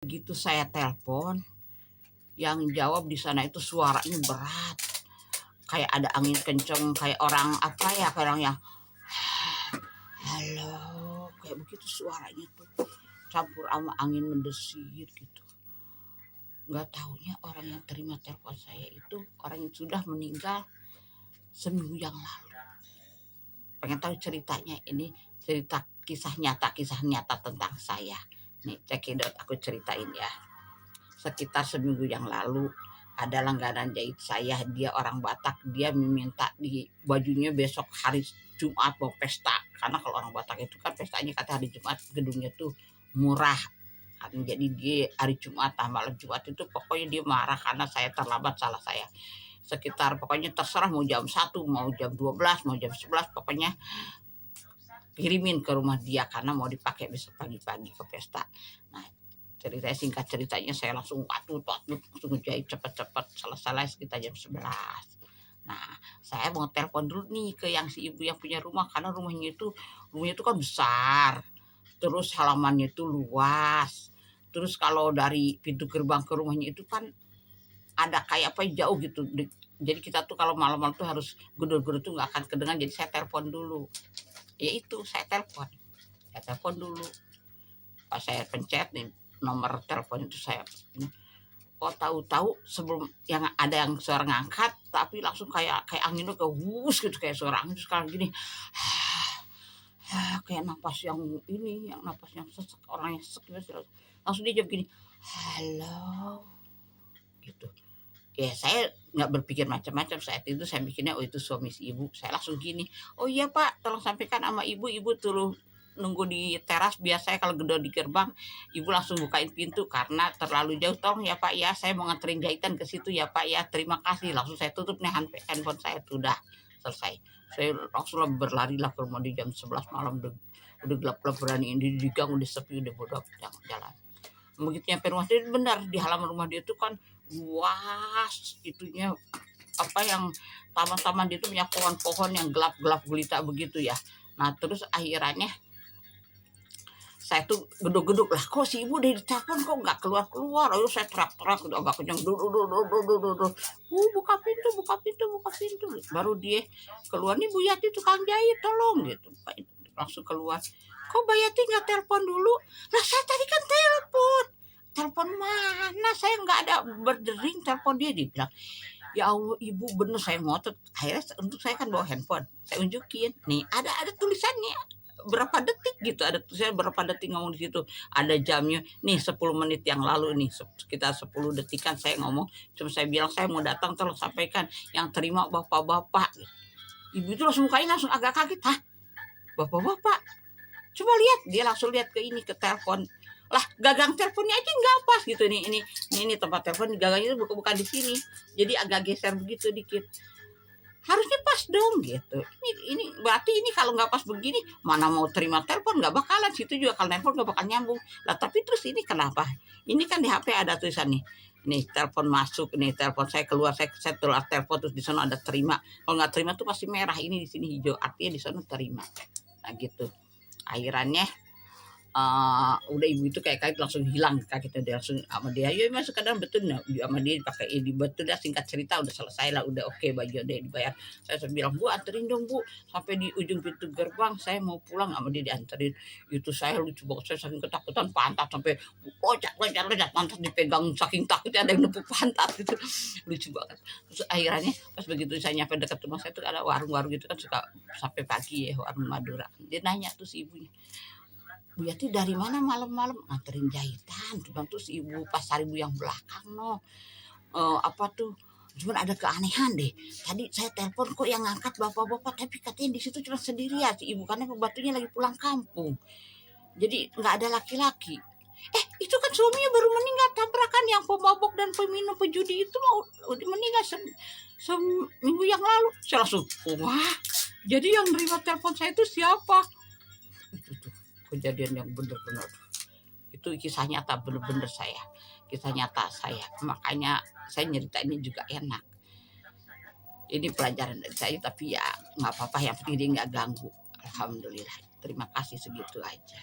Begitu saya telepon, yang jawab di sana itu suaranya berat, kayak ada angin kenceng, kayak orang apa ya, kayak orang yang halo, kayak begitu suaranya tuh, campur sama angin mendesit gitu. Nggak taunya orang yang terima telepon saya itu orang yang sudah meninggal seminggu yang lalu. Pengen tahu ceritanya? Ini cerita kisah nyata tentang saya. Nih, cekidot aku ceritain ya. Sekitar seminggu yang lalu ada langganan jahit saya, dia orang Batak, dia meminta di bajunya besok hari Jumat mau pesta, karena kalau orang Batak itu kan pestanya kata hari Jumat, gedungnya tuh murah kan. Jadi dia hari Jumat malam Jumat itu pokoknya dia marah karena saya terlambat, salah saya sekitar, pokoknya terserah mau jam 1 mau jam 12 mau jam 11, pokoknya kirimin ke rumah dia karena mau dipakai besok pagi-pagi ke pesta. Nah, singkat ceritanya saya langsung langsung ngejahit cepet-cepet, selesai sekitar jam 11. Nah, saya mau telepon dulu nih ke yang si ibu yang punya rumah, karena rumahnya itu kan besar, terus halamannya itu luas, terus kalau dari pintu gerbang ke rumahnya itu kan ada kayak apa jauh gitu. Jadi kita tuh kalau malam-malam tuh harus gedor-gedor tuh nggak akan kedengar. Jadi saya telepon dulu. Ya itu saya telepon dulu. Pas saya pencet nih nomor telepon itu, saya kok tahu-tahu sebelum yang ada yang suara ngangkat, tapi langsung kayak angin tuh kayak wus gitu, kayak suara angin sekarang gini. Kayak napas yang ini, yang napas yang sesek, orang yang sesek gitu. Langsung dia jawab gini, halo gitu. Ya saya nggak berpikir macam-macam saat itu, saya bikinnya oh itu suami si ibu. Saya langsung gini, oh iya Pak, tolong sampaikan sama ibu tuh nunggu di teras. Biasanya kalau gedor di gerbang, ibu langsung bukain pintu karena terlalu jauh. Tolong ya Pak ya, saya mau nganterin jahitan ke situ ya Pak ya, terima kasih. Langsung saya tutup nih handphone saya tuh, udah selesai. Saya langsung berlari lah ke rumah di jam 11 malam, udah gelap-gelap, berani di gang udah sepi, udah bodoh jalan. Begitu nyampe rumah dia, benar di halaman rumah dia tuh kan luas itunya, apa yang taman-taman dia tuh punya pohon-pohon yang gelap-gelap gulita begitu ya. Nah terus akhirnya saya tuh geduk-geduk lah, kok si ibu dari telepon kok nggak keluar. Ayo saya teriak-teriak udah agak kencang, buka pintu. Baru dia keluar, nih Bu Yati tukang jahit, tolong gitu. Langsung keluar, kok Mbak Yati nggak telepon dulu? Lah saya tadi kan telepon mana, saya nggak ada berdering telepon dia bilang. Ya Allah ibu, bener saya ngotot. Akhirnya untuk saya kan bawa handphone, saya unjukin nih, ada tulisannya berapa detik gitu, ada tulisannya berapa detik ngomong di situ, ada jamnya nih 10 menit yang lalu nih, sekitar 10 detikan saya ngomong. Cuma saya bilang saya mau datang, tolong sampaikan yang terima bapak-bapak. Ibu itu langsung mukanya langsung agak kaget, hah bapak-bapak, coba lihat. Dia langsung lihat ke ini, ke telepon. Lah gagang teleponnya aja nggak pas gitu. Ini tempat telepon, gagangnya itu bukan di sini, jadi agak geser begitu dikit. Harusnya pas dong gitu. Ini berarti ini kalau nggak pas begini, mana mau terima telepon, nggak bakalan. Situ juga kalau telepon nggak bakal nyambung lah. Tapi terus ini kenapa? Ini kan di HP ada tulisan nih, telepon masuk, nih telepon saya keluar, saya keluar telepon, terus di sana ada terima. Kalau nggak terima tuh pasti merah, ini di sini hijau, artinya di sana terima. Nah gitu. Akhirannya udah ibu itu kayak langsung hilang kagetnya, dia langsung sama dia, ya masuk ke dalam, betul nah, sama dia pakai ini betul dah. Singkat cerita udah selesai lah, udah oke, baju udah dibayar. Saya bilang, Bu anterin dong Bu sampai di ujung pintu gerbang, saya mau pulang. Sama dia dianterin. Itu saya lucu banget, saya saking ketakutan pantat sampai loncat, pantat dipegang saking takutnya ada yang nepuk pantat gitu. Lucu banget. Terus akhirnya pas begitu saya nyampe dekat rumah saya tuh ada warung-warung gitu kan, suka sampai pagi ya, warung Madura. Dia nanya tuh si ibunya, Bu Yati dari mana malam-malam? Nganterin jahitan. Terus ibu pasar ibu yang belakang apa tuh? Cuman ada keanehan deh. Tadi saya telepon kok yang ngangkat bapak-bapak, tapi katanya di situ cuma sendirian si ibu, karena pembantunya lagi pulang kampung. Jadi nggak ada laki-laki. Itu kan suaminya baru meninggal tabrakan, yang pemabok dan peminum pejudi itu mau meninggal seminggu yang lalu. Saya langsung, wah, jadi yang nerima telepon saya itu siapa? Itu tuh kejadian yang benar-benar, itu kisah nyata, benar-benar kisah nyata saya. Makanya saya nyeritainnya juga enak. Ini pelajaran dari saya, tapi ya nggak apa-apa, yang penting dia nggak ganggu. Alhamdulillah, terima kasih, segitu aja.